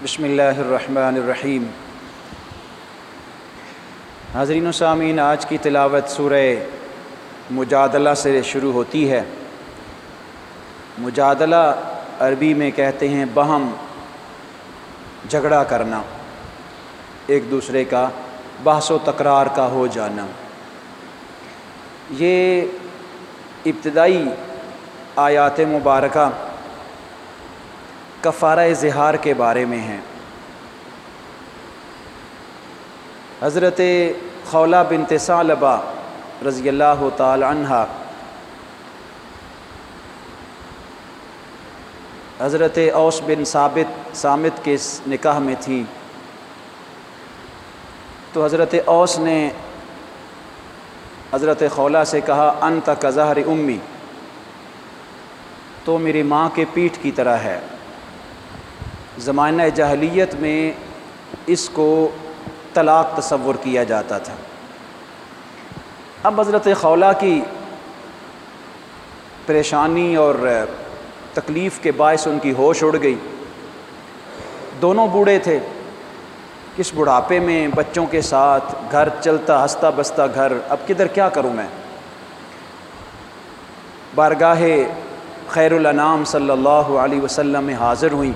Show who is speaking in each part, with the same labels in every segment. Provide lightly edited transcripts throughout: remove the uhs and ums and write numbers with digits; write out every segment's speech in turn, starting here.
Speaker 1: بسم اللہ الرحمن الرحیم۔ ناظرین و سامعین، آج کی تلاوت سورہ مجادلہ سے شروع ہوتی ہے۔ مجادلہ عربی میں کہتے ہیں بہم، جھگڑا کرنا، ایک دوسرے کا بحث و تکرار کا ہو جانا۔ یہ ابتدائی آیات مبارکہ کفارہ ظہار کے بارے میں ہیں۔ حضرت خولہ بنت ثعلبہ رضی اللہ تعالی عنہا حضرت اوس بن صامت کے نکاح میں تھی، تو حضرت اوس نے حضرت خولہ سے کہا انت کظہر امی، تو میری ماں کے پیٹھ کی طرح ہے۔ زمانہ جاہلیت میں اس کو طلاق تصور کیا جاتا تھا۔ اب حضرت خولہ کی پریشانی اور تکلیف کے باعث ان کی ہوش اڑ گئی۔ دونوں بوڑھے تھے، کس بڑھاپے میں بچوں کے ساتھ گھر چلتا ہنستا بستا گھر، اب کدھر کیا کروں میں؟ بارگاہ خیر الانام صلی اللہ علیہ وسلم میں حاضر ہوئیں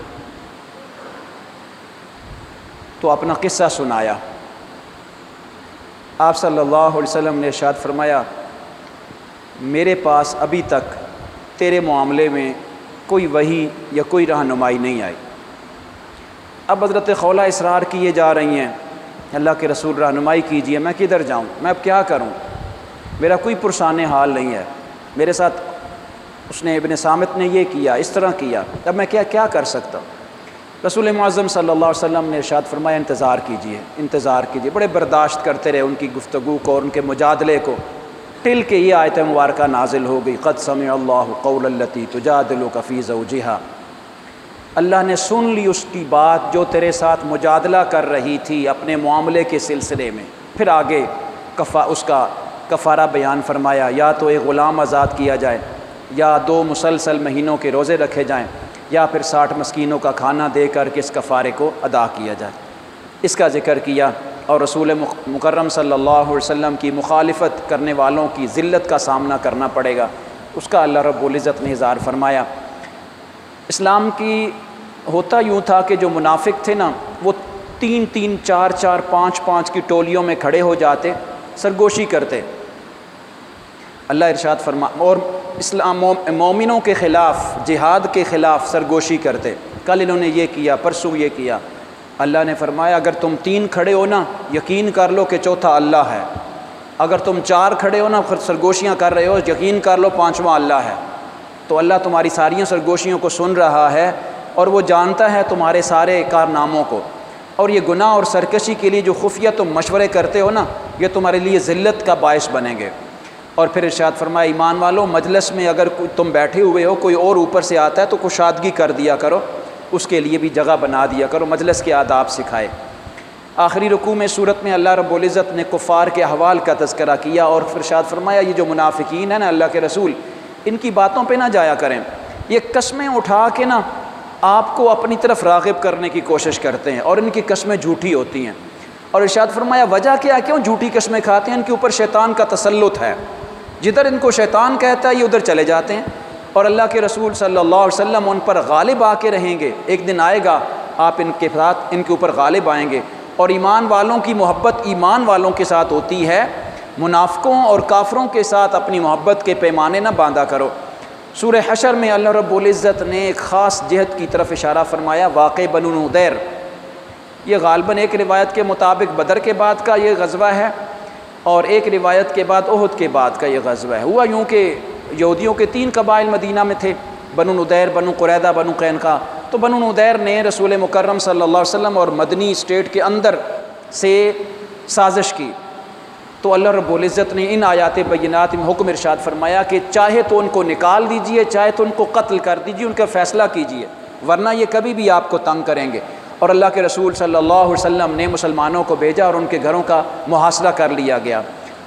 Speaker 1: تو اپنا قصہ سنایا۔ آپ صلی اللہ علیہ وسلم نے ارشاد فرمایا میرے پاس ابھی تک تیرے معاملے میں کوئی وحی یا کوئی رہنمائی نہیں آئی۔ اب حضرت خولہ اصرار کیے جا رہی ہیں، اللہ کے رسول رہنمائی کیجئے، میں کدھر جاؤں، میں اب کیا کروں، میرا کوئی پرسان حال نہیں ہے، میرے ساتھ اس نے ابن صامت نے یہ کیا، اس طرح کیا، اب میں کیا کر سکتا ہوں؟ رسول معظم صلی اللہ علیہ وسلم نے ارشاد فرمایا انتظار کیجیے، بڑے برداشت کرتے رہے ان کی گفتگو کو اور ان کے مجادلے کو، ٹل کے یہ آیت مبارکہ نازل ہو گئی قد سمع اللہ قول التی تجادلک فی زوجہا، اللہ نے سن لی اس کی بات جو تیرے ساتھ مجادلہ کر رہی تھی اپنے معاملے کے سلسلے میں۔ پھر آگے اس کا کفارہ بیان فرمایا، یا تو ایک غلام آزاد کیا جائے، یا 2 مسلسل مہینوں کے روزے رکھے جائیں، یا پھر 60 مسکینوں کا کھانا دے کر کے اس کفارے کو ادا کیا جائے۔ اس کا ذکر کیا اور رسول مکرم صلی اللہ علیہ وسلم کی مخالفت کرنے والوں کی ذلت کا سامنا کرنا پڑے گا، اس کا اللہ رب العزت نے اظہار فرمایا۔ اسلام کی ہوتا یوں تھا کہ جو منافق تھے نا، وہ 3 4 5 کی ٹولیوں میں کھڑے ہو جاتے، سرگوشی کرتے، اللہ ارشاد فرما، اور اسلام مومنوں کے خلاف، جہاد کے خلاف سرگوشی کرتے، کل انہوں نے یہ کیا، پرسوں یہ کیا۔ اللہ نے فرمایا اگر تم 3 کھڑے ہو نا، یقین کر لو کہ چوتھا اللہ ہے، اگر تم 4 کھڑے ہو نا، سرگوشیاں کر رہے ہو، یقین کر لو 5واں اللہ ہے۔ تو اللہ تمہاری ساری سرگوشیوں کو سن رہا ہے اور وہ جانتا ہے تمہارے سارے کارناموں کو، اور یہ گناہ اور سرکشی کے لیے جو خفیہ تم مشورے کرتے ہو نا، یہ تمہارے لیے ذلت کا باعث بنیں گے۔ اور پھر ارشاد فرمایا ایمان والو، مجلس میں اگر تم بیٹھے ہوئے ہو، کوئی اور اوپر سے آتا ہے تو کشادگی کر دیا کرو، اس کے لیے بھی جگہ بنا دیا کرو، مجلس کے آداب سکھائے۔ آخری رکوع میں سورت میں اللہ رب العزت نے کفار کے احوال کا تذکرہ کیا اور پھر ارشاد فرمایا یہ جو منافقین ہیں نا اللہ کے رسول، ان کی باتوں پہ نہ جایا کریں، یہ قسمیں اٹھا کے نا آپ کو اپنی طرف راغب کرنے کی کوشش کرتے ہیں اور ان کی قسمیں جھوٹی ہوتی ہیں۔ اور ارشاد فرمایا وجہ کیا، کیوں جھوٹی قسمیں کھاتے ہیں؟ ان کے اوپر شیطان کا تسلط ہے، جدھر ان کو شیطان کہتا ہے یہ ادھر چلے جاتے ہیں، اور اللہ کے رسول صلی اللہ علیہ وسلم ان پر غالب آ کے رہیں گے۔ ایک دن آئے گا آپ ان کے ساتھ ان کے اوپر غالب آئیں گے، اور ایمان والوں کی محبت ایمان والوں کے ساتھ ہوتی ہے، منافقوں اور کافروں کے ساتھ اپنی محبت کے پیمانے نہ باندھا کرو۔ سورہ حشر میں اللہ رب العزت نے ایک خاص جہت کی طرف اشارہ فرمایا، واقع بنو نضیر، یہ غالباً ایک روایت کے مطابق بدر کے بعد کا یہ غزوہ ہے، اور ایک روایت کے بعد احد کے بعد کا یہ غزوہ ہے۔ ہوا یوں کہ یہودیوں کے 3 قبائل مدینہ میں تھے، بنو نضیر، بنو قریظہ، بنو قینقاع۔ تو بنو نضیر نے رسول مکرم صلی اللہ علیہ وسلم اور مدنی اسٹیٹ کے اندر سے سازش کی، تو اللہ رب العزت نے ان آیات بینات میں حکم ارشاد فرمایا کہ چاہے تو ان کو نکال دیجئے، چاہے تو ان کو قتل کر دیجئے، ان کا فیصلہ کیجئے، ورنہ یہ کبھی بھی آپ کو تنگ کریں گے۔ اور اللہ کے رسول صلی اللہ علیہ وسلم نے مسلمانوں کو بھیجا اور ان کے گھروں کا محاصرہ کر لیا گیا،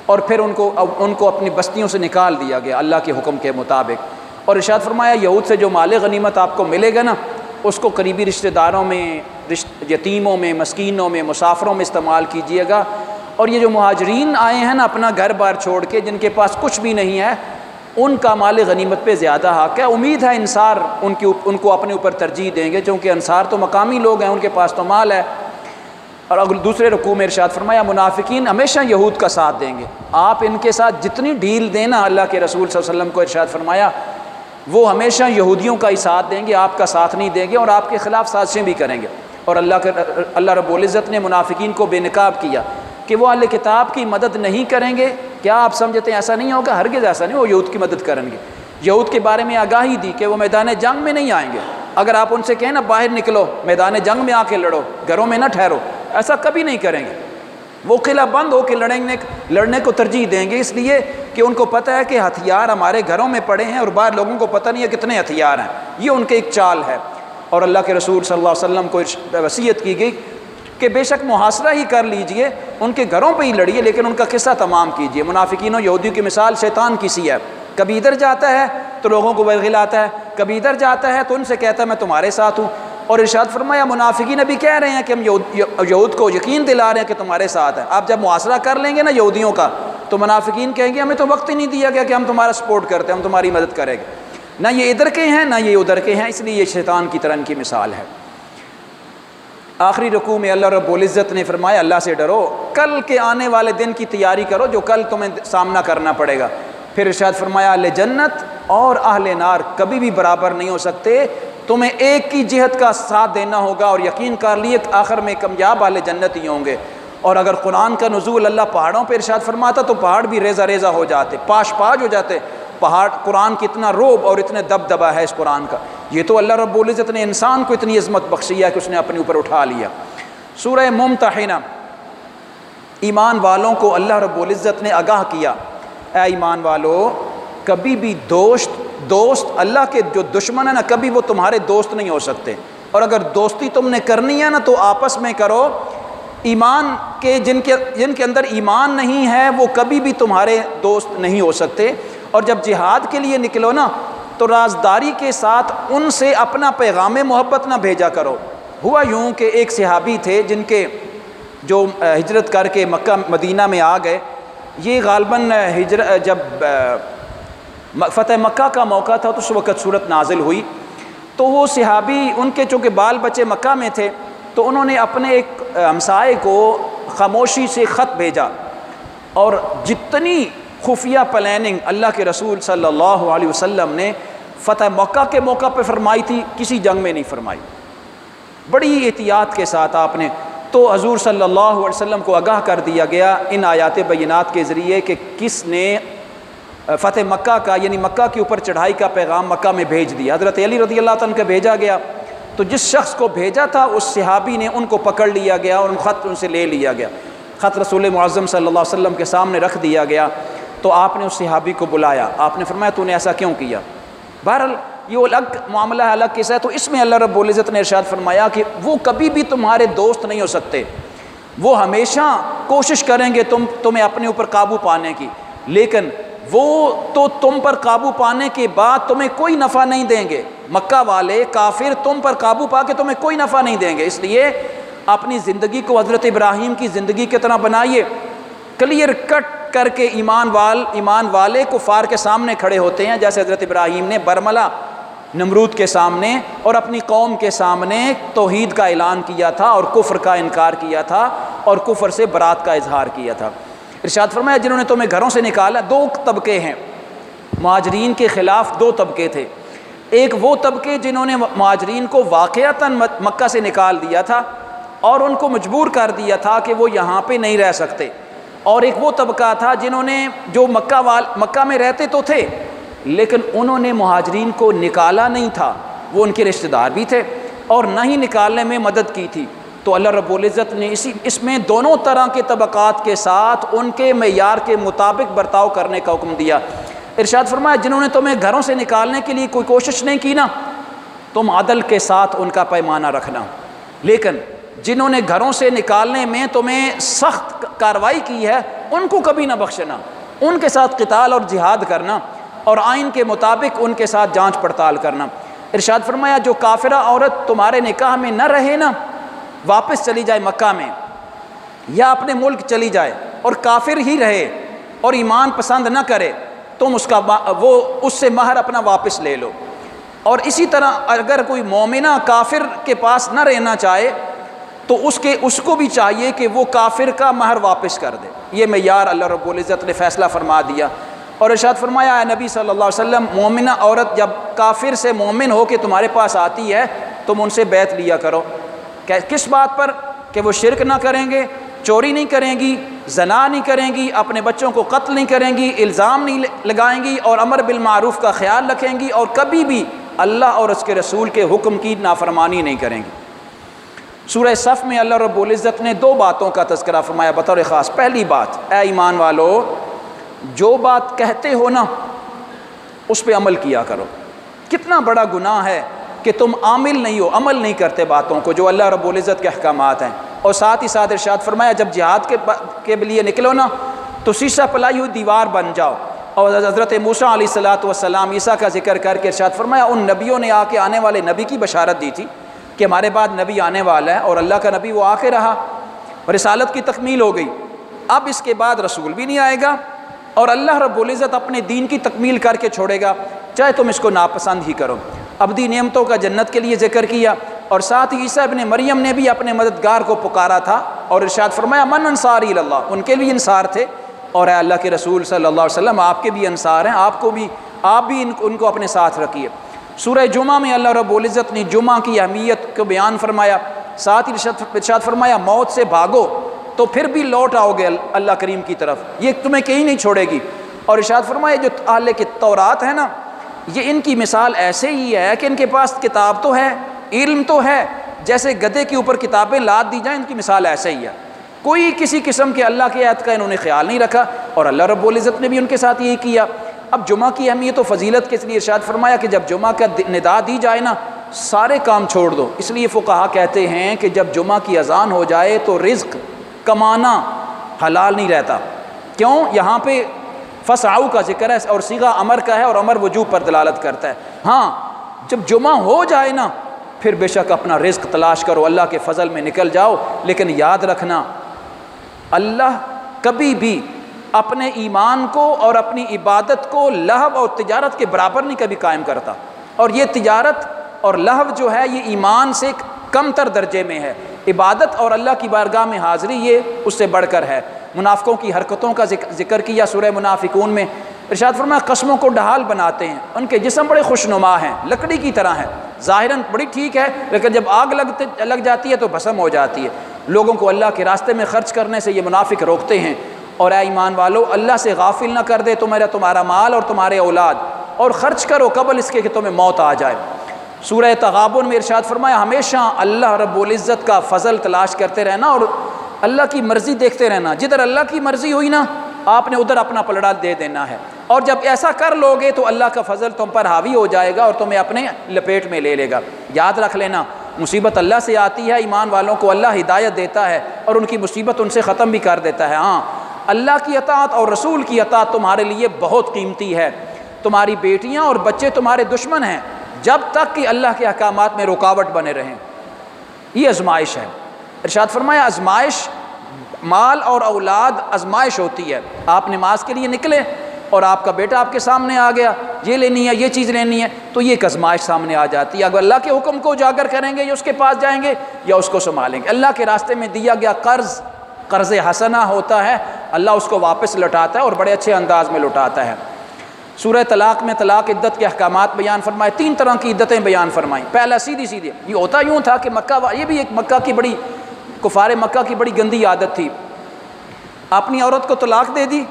Speaker 1: اور پھر ان کو اپنی بستیوں سے نکال دیا گیا اللہ کے حکم کے مطابق۔ اور ارشاد فرمایا یہود سے جو مال غنیمت آپ کو ملے گا نا، اس کو قریبی رشتہ داروں میں، یتیموں میں، مسکینوں میں، مسافروں میں استعمال کیجیے گا۔ اور یہ جو مہاجرین آئے ہیں نا اپنا گھر بار چھوڑ کے، جن کے پاس کچھ بھی نہیں ہے، ان کا مال غنیمت پہ زیادہ حق ہے۔ امید ہے انصار ان کو اپنے اوپر ترجیح دیں گے، چونکہ انصار تو مقامی لوگ ہیں، ان کے پاس تو مال ہے۔ اور اگر دوسرے رکوع میں ارشاد فرمایا منافقین ہمیشہ یہود کا ساتھ دیں گے، آپ ان کے ساتھ جتنی ڈیل دینا، اللہ کے رسول صلی اللہ علیہ وسلم کو ارشاد فرمایا وہ ہمیشہ یہودیوں کا ہی ساتھ دیں گے، آپ کا ساتھ نہیں دیں گے، اور آپ کے خلاف سازشیں بھی کریں گے۔ اور اللہ رب العزت نے منافقین کو بے نقاب کیا کہ وہ اہل کتاب کی مدد نہیں کریں گے۔ کیا آپ سمجھتے ہیں ایسا نہیں ہوگا؟ ہرگز ایسا نہیں، وہ یہود کی مدد کریں گے۔ یہود کے بارے میں آگاہی دی کہ وہ میدان جنگ میں نہیں آئیں گے۔ اگر آپ ان سے کہیں نا باہر نکلو، میدان جنگ میں آ کے لڑو، گھروں میں نہ ٹھہرو، ایسا کبھی نہیں کریں گے۔ وہ قلعہ بند ہو کے لڑنے کو ترجیح دیں گے، اس لیے کہ ان کو پتہ ہے کہ ہتھیار ہمارے گھروں میں پڑے ہیں اور باہر لوگوں کو پتہ نہیں ہے کتنے ہتھیار ہیں۔ یہ ان کے ایک چال ہے۔ اور اللہ کے رسول صلی اللہ علیہ وسلم کو وصیت کی گئی کہ بے شک محاصرہ ہی کر لیجئے، ان کے گھروں پہ ہی لڑیے، لیکن ان کا قصہ تمام کیجئے۔ منافقین و یہودیوں کی مثال شیطان کی سی ہے، کبھی ادھر جاتا ہے تو لوگوں کو ورغلاتا ہے، کبھی ادھر جاتا ہے تو ان سے کہتا ہے میں تمہارے ساتھ ہوں۔ اور ارشاد فرمایا منافقین ابھی کہہ رہے ہیں کہ ہم یہود کو یقین دلا رہے ہیں کہ تمہارے ساتھ ہیں۔ آپ جب محاصرہ کر لیں گے نا یہودیوں کا تو منافقین کہیں گے ہمیں تو وقت ہی نہیں دیا گیا کہ ہم تمہارا سپورٹ کرتے ہیں، ہم تمہاری مدد کریں گے۔ نہ یہ ادھر کے ہیں نہ یہ ادھر کے ہیں، اس لیے یہ شیطان کی طرح ان کی مثال ہے۔ آخری رکوع میں اللہ رب العزت نے فرمایا اللہ سے ڈرو، کل کے آنے والے دن کی تیاری کرو جو کل تمہیں سامنا کرنا پڑے گا۔ پھر ارشاد فرمایا اہل جنت اور اہل نار کبھی بھی برابر نہیں ہو سکتے، تمہیں ایک کی جہت کا ساتھ دینا ہوگا، اور یقین کر لیے آخر میں کامیاب اہل جنت ہی ہوں گے۔ اور اگر قرآن کا نزول اللہ پہاڑوں پہ ارشاد فرماتا تو پہاڑ بھی ریزہ ریزہ ہو جاتے، پاش پاش ہو جاتے پہاڑ۔ قرآن کی اتنا روب اور اتنے دبدبا ہے اس قرآن کا۔ یہ تو اللہ رب العزت نے انسان کو اتنی عظمت بخشی ہے کہ اس نے اپنے اوپر اٹھا لیا۔ سورہ ممتحنہ، ایمان والوں کو اللہ رب العزت نے آگاہ کیا، اے ایمان والو کبھی بھی دوست اللہ کے جو دشمن ہیں نا کبھی وہ تمہارے دوست نہیں ہو سکتے، اور اگر دوستی تم نے کرنی ہے نا تو آپس میں کرو۔ ایمان کے جن کے اندر ایمان نہیں ہے وہ کبھی بھی تمہارے دوست نہیں ہو سکتے۔ اور جب جہاد کے لیے نکلو نا تو رازداری کے ساتھ ان سے اپنا پیغام محبت نہ بھیجا کرو۔ ہوا یوں کہ ایک صحابی تھے جن کے جو ہجرت کر کے مکہ مدینہ میں آ گئے، یہ غالباً جب فتح مکہ کا موقع تھا تو اس وقت صورت نازل ہوئی، تو وہ صحابی ان کے چونکہ بال بچے مکہ میں تھے تو انہوں نے اپنے ایک ہمسائے کو خاموشی سے خط بھیجا، اور جتنی خفیہ پلاننگ اللہ کے رسول صلی اللہ علیہ وسلم نے فتح مکہ کے موقع پہ فرمائی تھی کسی جنگ میں نہیں فرمائی، بڑی احتیاط کے ساتھ آپ نے۔ تو حضور صلی اللہ علیہ وسلم کو آگاہ کر دیا گیا ان آیات بینات کے ذریعے کہ کس نے فتح مکہ کا یعنی مکہ کے اوپر چڑھائی کا پیغام مکہ میں بھیج دیا۔ حضرت علی رضی اللہ عنہ کا بھیجا گیا، تو جس شخص کو بھیجا تھا اس صحابی نے ان کو پکڑ لیا گیا اور خط ان سے لے لیا گیا۔ خط رسول معظم صلی اللہ علیہ وسلم کے سامنے رکھ دیا گیا، تو آپ نے اس صحابی کو بلایا، آپ نے فرمایا تو نے ایسا کیوں کیا؟ بہرحال یہ الگ معاملہ ہے، الگ قصہ ہے۔ تو اس میں اللہ رب العزت نے ارشاد فرمایا کہ وہ کبھی بھی تمہارے دوست نہیں ہو سکتے، وہ ہمیشہ کوشش کریں گے تمہیں اپنے اوپر قابو پانے کی، لیکن وہ تو تم پر قابو پانے کے بعد تمہیں کوئی نفع نہیں دیں گے۔ مکہ والے کافر تم پر قابو پا کے تمہیں کوئی نفع نہیں دیں گے، اس لیے اپنی زندگی کو حضرت ابراہیم کی زندگی کی طرح بنائیے، کلیئر کٹ کر کے ایمان والے کفار کے سامنے کھڑے ہوتے ہیں، جیسے حضرت ابراہیم نے برملا نمرود کے سامنے اور اپنی قوم کے سامنے توحید کا اعلان کیا تھا اور کفر کا انکار کیا تھا اور کفر سے برات کا اظہار کیا تھا۔ ارشاد فرمایا جنہوں نے تمہیں گھروں سے نکالا، دو طبقے ہیں، مہاجرین کے خلاف دو طبقے تھے۔ ایک وہ طبقے جنہوں نے مہاجرین کو واقعتاً مکہ سے نکال دیا تھا اور ان کو مجبور کر دیا تھا کہ وہ یہاں پہ نہیں رہ سکتے، اور ایک وہ طبقہ تھا جنہوں نے جو مکہ میں رہتے تو تھے لیکن انہوں نے مہاجرین کو نکالا نہیں تھا، وہ ان کے رشتہ دار بھی تھے اور نہ ہی نکالنے میں مدد کی تھی۔ تو اللہ رب العزت نے اس میں دونوں طرح کے طبقات کے ساتھ ان کے معیار کے مطابق برتاؤ کرنے کا حکم دیا۔ ارشاد فرمایا جنہوں نے تمہیں گھروں سے نکالنے کے لیے کوئی کوشش نہیں کی نا، تم عدل کے ساتھ ان کا پیمانہ رکھنا، لیکن جنہوں نے گھروں سے نکالنے میں تمہیں سخت کارروائی کی ہے ان کو کبھی نہ بخشنا، ان کے ساتھ قتال اور جہاد کرنا اور آئین کے مطابق ان کے ساتھ جانچ پڑتال کرنا۔ ارشاد فرمایا جو کافرہ عورت تمہارے نکاح میں نہ رہے نا، واپس چلی جائے مکہ میں یا اپنے ملک چلی جائے اور کافر ہی رہے اور ایمان پسند نہ کرے، تم اس سے مہر اپنا واپس لے لو۔ اور اسی طرح اگر کوئی مومنہ کافر کے پاس نہ رہنا چاہے تو اس کو بھی چاہیے کہ وہ کافر کا مہر واپس کر دے۔ یہ معیار اللہ رب العزت نے فیصلہ فرما دیا، اور ارشاد فرمایا اے نبی صلی اللہ علیہ وسلم، مومنہ عورت جب کافر سے مومن ہو کے تمہارے پاس آتی ہے تم ان سے بیعت لیا کرو۔ کس بات پر؟ کہ وہ شرک نہ کریں گے، چوری نہیں کریں گی، زنا نہیں کریں گی، اپنے بچوں کو قتل نہیں کریں گی، الزام نہیں لگائیں گی، اور امر بالمعروف کا خیال رکھیں گی، اور کبھی بھی اللہ اور اس کے رسول کے حکم کی نافرمانی نہیں کریں گی۔ سورہ صف میں اللہ رب العزت نے 2 باتوں کا تذکرہ فرمایا بطور خاص۔ پہلی بات، اے ایمان والو، جو بات کہتے ہو نا اس پہ عمل کیا کرو۔ کتنا بڑا گناہ ہے کہ تم عامل نہیں ہو، عمل نہیں کرتے باتوں کو جو اللہ رب العزت کے احکامات ہیں۔ اور ساتھ ہی ساتھ ارشاد فرمایا جب جہاد کے لیے نکلو نا تو سیسہ پلائی ہوئی دیوار بن جاؤ۔ اور حضرت موسیٰ علیہ السلام عیسیٰ کا ذکر کر کے ارشاد فرمایا ان نبیوں نے کے آنے والے نبی کی بشارت دی تھی کہ ہمارے بعد نبی آنے والا ہے، اور اللہ کا نبی وہ آ کے رہا، رسالت کی تکمیل ہو گئی، اب اس کے بعد رسول بھی نہیں آئے گا، اور اللہ رب العزت اپنے دین کی تکمیل کر کے چھوڑے گا، چاہے تم اس کو ناپسند ہی کرو۔ ابدی نعمتوں کا جنت کے لیے ذکر کیا، اور ساتھ ہی عیسیٰ ابن مریم نے بھی اپنے مددگار کو پکارا تھا، اور ارشاد فرمایا من انصاری اللہ، ان کے بھی انصار تھے، اور اے اللہ کے رسول صلی اللہ علیہ وسلم آپ کے بھی انصار ہیں، آپ بھی ان کو اپنے ساتھ رکھیے۔ سورہ جمعہ میں اللہ رب العزت نے جمعہ کی اہمیت کو بیان فرمایا، ساتھ ہی ارشاد فرمایا موت سے بھاگو تو پھر بھی لوٹ آؤ گے اللہ کریم کی طرف، یہ تمہیں کہیں نہیں چھوڑے گی۔ اور ارشاد فرمایا جو اہل تورات ہے نا، یہ ان کی مثال ایسے ہی ہے کہ ان کے پاس کتاب تو ہے، علم تو ہے، جیسے گدھے کے اوپر کتابیں لاد دی جائیں، ان کی مثال ایسے ہی ہے۔ کوئی کسی قسم کے اللہ کے آیت کا انہوں نے خیال نہیں رکھا، اور اللہ رب العزت نے بھی ان کے ساتھ یہی کیا۔ اب جمعہ کی اہمیت و فضیلت کے لیے ارشاد فرمایا کہ جب جمعہ کا ندا دی جائے نا سارے کام چھوڑ دو۔ اس لیے فقہا کہتے ہیں کہ جب جمعہ کی اذان ہو جائے تو رزق کمانا حلال نہیں رہتا۔ کیوں؟ یہاں پہ فسعوا کا ذکر ہے اور صیغہ امر کا ہے، اور امر وجوب پر دلالت کرتا ہے۔ ہاں جب جمعہ ہو جائے نا پھر بے شک اپنا رزق تلاش کرو، اللہ کے فضل میں نکل جاؤ، لیکن یاد رکھنا اللہ کبھی بھی اپنے ایمان کو اور اپنی عبادت کو لہو اور تجارت کے برابر نہیں کبھی قائم کرتا، اور یہ تجارت اور لہو جو ہے یہ ایمان سے کم تر درجے میں ہے، عبادت اور اللہ کی بارگاہ میں حاضری یہ اس سے بڑھ کر ہے۔ منافقوں کی حرکتوں کا ذکر کیا سورہ منافقون میں، ارشاد فرمایا قسموں کو ڈھال بناتے ہیں، ان کے جسم بڑے خوشنما ہیں، لکڑی کی طرح ہیں، ظاہراً بڑی ٹھیک ہے لیکن جب آگ لگ جاتی ہے تو بھسم ہو جاتی ہے۔ لوگوں کو اللہ کے راستے میں خرچ کرنے سے یہ منافق روکتے ہیں۔ اور اے ایمان والو، اللہ سے غافل نہ کر دے تمہارا مال اور تمہارے اولاد، اور خرچ کرو قبل اس کے کہ تمہیں موت آ جائے۔ سورہ تغابن میں ارشاد فرمایا ہمیشہ اللہ رب العزت کا فضل تلاش کرتے رہنا اور اللہ کی مرضی دیکھتے رہنا، جدھر اللہ کی مرضی ہوئی نا آپ نے ادھر اپنا پلڑا دے دینا ہے، اور جب ایسا کر لو گے تو اللہ کا فضل تم پر حاوی ہو جائے گا اور تمہیں اپنے لپیٹ میں لے لے گا۔ یاد رکھ لینا مصیبت اللہ سے آتی ہے، ایمان والوں کو اللہ ہدایت دیتا ہے اور ان کی مصیبت ان سے ختم بھی کر دیتا ہے۔ ہاں اللہ کی اطاعت اور رسول کی اطاعت تمہارے لیے بہت قیمتی ہے۔ تمہاری بیٹیاں اور بچے تمہارے دشمن ہیں جب تک کہ اللہ کے احکامات میں رکاوٹ بنے رہیں، یہ آزمائش ہے۔ ارشاد فرمایا آزمائش، مال اور اولاد آزمائش ہوتی ہے۔ آپ نماز کے لیے نکلے اور آپ کا بیٹا آپ کے سامنے آ گیا، یہ لینی ہے، یہ چیز لینی ہے، تو یہ ایک آزمائش سامنے آ جاتی ہے۔ اگر اللہ کے حکم کو اجاگر کریں گے یا اس کے پاس جائیں گے یا اس کو سنبھالیں گے۔ اللہ کے راستے میں دیا گیا قرض حسنہ ہوتا ہے، اللہ اس کو واپس لوٹاتا ہے اور بڑے اچھے انداز میں لوٹاتا ہے۔ سورہ طلاق میں طلاق عدت کے احکامات بیان فرمائے، 3 طرح کی عدتیں بیان فرمائیں۔ پہلا سیدھی یہ ہوتا یوں تھا کہ یہ بھی ایک مکہ کی بڑی کفار مکہ کی بڑی گندی عادت تھی، اپنی عورت کو طلاق دے دی،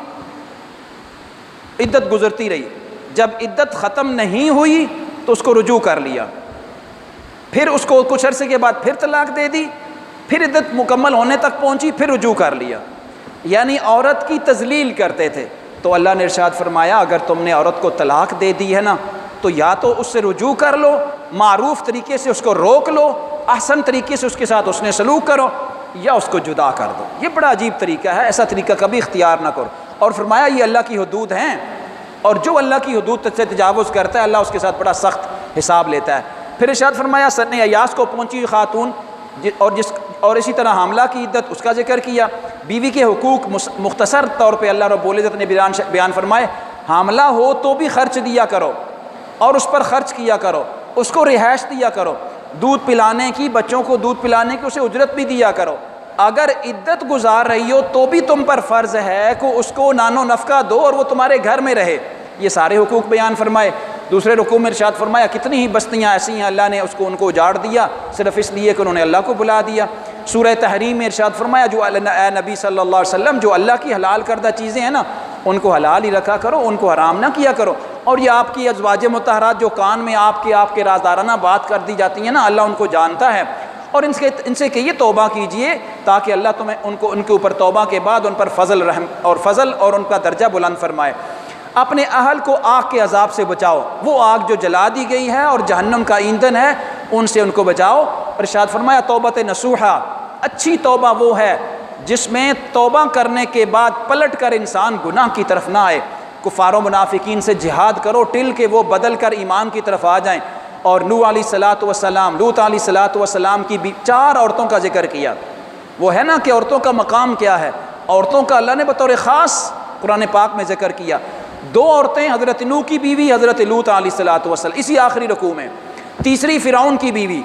Speaker 1: عدت گزرتی رہی، جب عدت ختم نہیں ہوئی تو اس کو رجوع کر لیا، پھر اس کو کچھ عرصے کے بعد پھر طلاق دے دی، پھر عدت مکمل ہونے تک پہنچی پھر رجوع کر لیا، یعنی عورت کی تذلیل کرتے تھے۔ تو اللہ نے ارشاد فرمایا اگر تم نے عورت کو طلاق دے دی ہے نا تو یا تو اس سے رجوع کر لو، معروف طریقے سے اس کو روک لو، احسن طریقے سے اس کے ساتھ حسن سلوک کرو، یا اس کو جدا کر دو۔ یہ بڑا عجیب طریقہ ہے، ایسا طریقہ کبھی اختیار نہ کرو۔ اور فرمایا یہ اللہ کی حدود ہیں، اور جو اللہ کی حدود سے تجاوز کرتا ہے اللہ اس کے ساتھ بڑا سخت حساب لیتا ہے۔ پھر ارشاد فرمایا سن ایاس کو پہنچی ہوئی خاتون اور اسی طرح حاملہ کی عدت اس کا ذکر کیا۔ بیوی کے حقوق مختصر طور پہ اللہ رب العزت نے بیان فرمائے، حاملہ ہو تو بھی خرچ دیا کرو اور اس پر خرچ کیا کرو، اس کو رہائش دیا کرو، دودھ پلانے کی، بچوں کو دودھ پلانے کی اسے اجرت بھی دیا کرو۔ اگر عدت گزار رہی ہو تو بھی تم پر فرض ہے کہ اس کو نان و نفقہ دو اور وہ تمہارے گھر میں رہے۔ یہ سارے حقوق بیان فرمائے۔ دوسرے رکوع میں ارشاد فرمایا کتنی ہی بستیاں ایسی ہیں اللہ نے ان کو اجاڑ دیا صرف اس لیے کہ انہوں نے اللہ کو بلا دیا۔ سورہ تحریم میں ارشاد فرمایا جو اے نبی صلی اللہ علیہ وسلم جو اللہ کی حلال کردہ چیزیں ہیں نا ان کو حلال ہی رکھا کرو، ان کو حرام نہ کیا کرو۔ اور یہ آپ کی ازواج مطہرات جو کان میں آپ کے رازدارانہ بات کر دی جاتی ہیں نا، اللہ ان کو جانتا ہے، اور ان سے کہیے توبہ کیجئے تاکہ اللہ تمہیں ان کے اوپر توبہ کے بعد ان پر فضل اور ان کا درجہ بلند فرمائے۔ اپنے اہل کو آگ کے عذاب سے بچاؤ، وہ آگ جو جلا دی گئی ہے اور جہنم کا ایندھن ہے ان سے ان کو بچاؤ۔ ارشاد فرمایا توبۃ نصوحہ، اچھی توبہ وہ ہے جس میں توبہ کرنے کے بعد پلٹ کر انسان گناہ کی طرف نہ آئے۔ کفار و منافقین سے جہاد کرو ٹل کے وہ بدل کر ایمان کی طرف آ جائیں۔ اور نوح علیہ الصلوۃ والسلام، لوط علیہ الصلوۃ والسلام کی بھی 4 عورتوں کا ذکر کیا۔ وہ ہے نا کہ عورتوں کا مقام کیا ہے، عورتوں کا اللہ نے بطور خاص قرآن پاک میں ذکر کیا۔ 2 عورتیں حضرت نوح کی بیوی حضرت لوط علیہ الصلوۃ والسلام اسی آخری رکوع میں، تیسری فرعون کی بیوی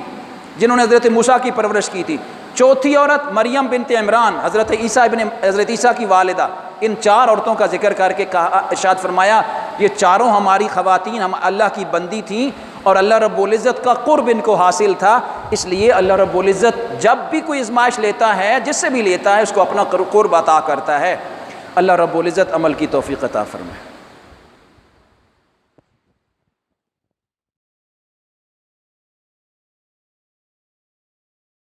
Speaker 1: جنہوں نے حضرت موسیٰ کی پرورش کی تھی، چوتھی عورت مریم بنت عمران حضرت عیسیٰ کی والدہ۔ ان 4 عورتوں کا ذکر کر کے کہا، ارشاد فرمایا یہ چاروں ہماری خواتین ہم اللہ کی بندی تھیں اور اللہ رب العزت کا قرب ان کو حاصل تھا، اس لیے اللہ رب العزت جب بھی کوئی آزمائش لیتا ہے جس سے بھی لیتا ہے اس کو اپنا قرب عطا کرتا ہے۔ اللہ رب العزت عمل کی توفیق عطا فرمائے۔